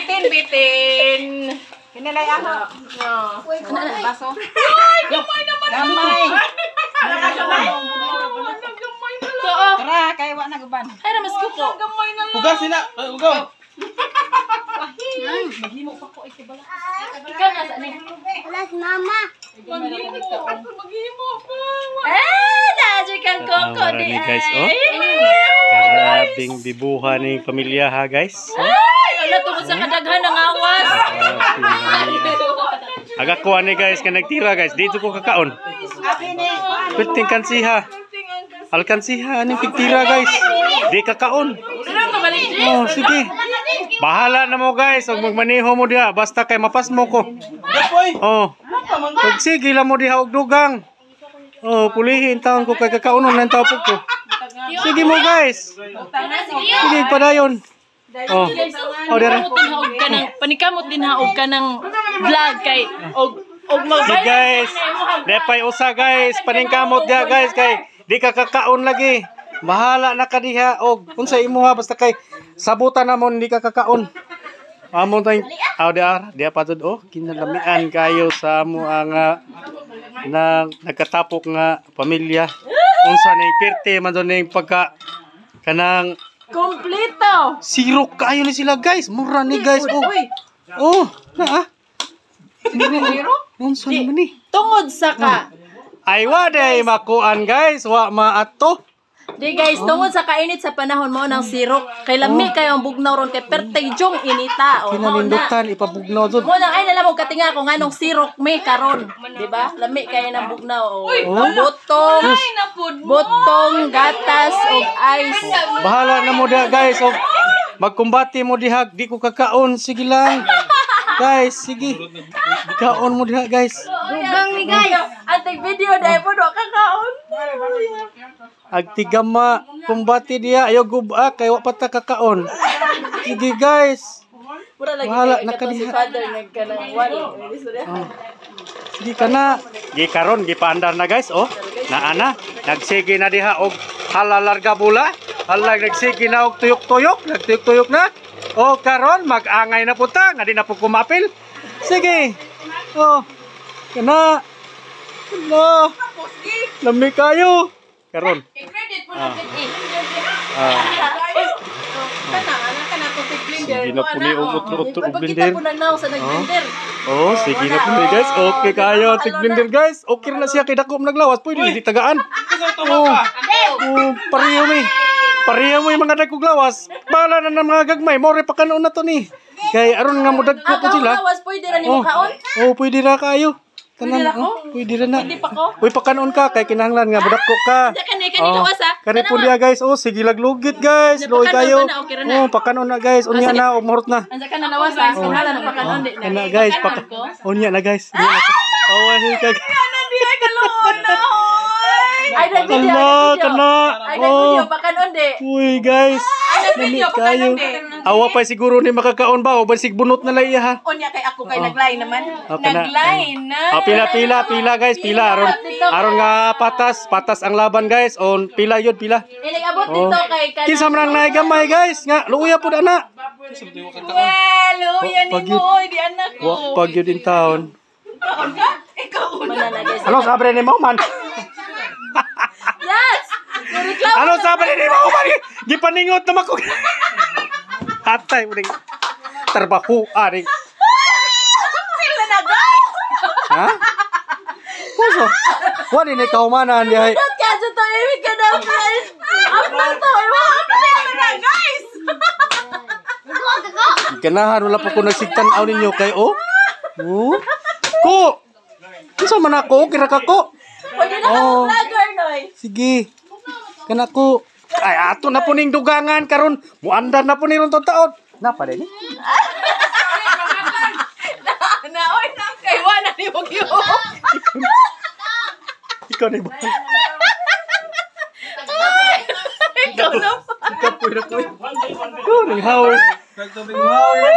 Bitin. Kinalay ako. Ano baso? Ay, gamay naman. Gamay. Gamay. Tara, kay wa na guban. Ay, ramas ko ko. Gamay na lang. Hugas sila. Hugaw. Maghimo pa ko ikibala. Ikaw na sa ni. Wala si mama. Maghimo pa. Daji kang koko di ay. Guys, oh. Karabing bibuha ng pamilya ha, guys. Wala tungod sa kadaghan ng awas. Aga ko ani guys, ka nagtira guys. Dito ko kakaon. Perting kansiha. Alkansiha aning pigtira guys. Di kakaon. Oh, sige. Bahala na mo guys, og magmaneho mo diha basta kay mapas mo ko. Oh. Pag sige lang mo diha og dugang. Oh, pulihin taon ko kay kakaunon ng tapok ko. Sige mo guys. Sige padayon. Oh. Oh, dere. Panikamot din haog ka ng vlog kay og Si guys, depay usa guys, paningkamot dia guys kay di ka kakaon lagi. Bahala na ka diha og unsa imuha basta kay sabutan namon di ka kakaon. Amon tay dia patud oh kinalamian kayo sa amo nga na nagkatapok nga pamilya. Unsa ni pirte man don ning pagka kanang kompleto. Sirok kayo ni sila guys. Mura ni guys. Oh. Oh, na ah. Nonso naman ni. Tungod sa ka. Ay wa day makuan guys, wa maato. Di guys, tungod sa kainit sa panahon mo ng sirok. Kay lami kayo ang bugnaw ron kay pertay jong inita. Kinalindutan ipabugnaw jud. Mo nang ay nala mo katinga ko nganong sirok may karon, di ba? Lami kayo ng bugnaw. Botong, gatas og ice. Bahala na mo dia guys. Og magkumbati mo diha, di ko kakaon. Sige lang. Guys, sige. Kaon mo diha guys. Dugang ni guys. Antay video dai po do kakaon. Agtigama kumbati dia ayo guba kay wa pata kakaon. Sige guys. Bahala na ka diha. Sige kana. Gi karon gipaandar na guys oh. Naana nagsige na diha og halalarga bula. Hala nagsige na og tuyok-tuyok, nagtuyok-tuyok na. Oh, karon mag-angay na puta, nga di na po kumapil. Sige. Oh. Kana. Kana. Lami kayo. Karon. I-credit mo na Sige na po ni utro-utro blender. Pagkita po na sa nag-blender. Oh, sige na po ni guys. Okay kayo, tig-blender guys. Okay na siya kay dako naglawas. Pwede di tagaan. Oh. Oh, pariyo mi. Pariya mo yung mga dagkog lawas. Bala na ng mga gagmay. More pa kanon na to ni. Kay aron nga mo dagko po sila. Lawas pwede ra nimo kaon? Oh, pwede ra kayo. Tanan pwede ra na. Pwede pa ko. Uy pakanon ka kay kinahanglan nga budakko ka. Kani lawas ha. Kani po diya guys. Oh, sige laglugit guys. Loy kayo. Oh, pakanon na guys. Unya na og mahurot na. Ansa ka na lawas ha. Kinahanglan na pakanon di na. Kana guys, unya na guys. Awan ka. Kana diha kalon na. Ay na video. Kana. Ay na video pakanon di. Uy guys. Video pakanon di. Awa pa siguro ni makakaon ba o basig bunot na lang iya ha. Onya kay ako kay nagline naman. Nagline na. Pila guys, pila aron nga patas ang laban guys. On pila yun, pila. Iling abot dito kay Kinsa man nang gamay guys, nga luya pud ana. Well, luya ni mo, di anak ko. Wa pag yun din taon. Kaon ka? Ikaw na guys. Ano sabre ni mo man? Yes. Ano sabre ni mo man? Gipaningot na mako. Atay mo ding trabaho ari. Sila na guys. Ha? Puso. Wala ni kaumanan di ay. Kadto to ibig ka daw guys. After to, na guys. Ganahan wala pa ko nagsigtan-aw ninyo kay oh. Oh. Ko. Kinsa man ako kira ka ko. Pwede na ka vlogger noy. Sige. Kana ko. Ay ato na po ning dugangan karon. Muandar na po ni ron taon. Napa din? Na oy na kay wala ni mo gyud. Ikaw na ba? Ikaw na. Ikaw po na ko. Oh, ning hawi. Nagtubig hawi.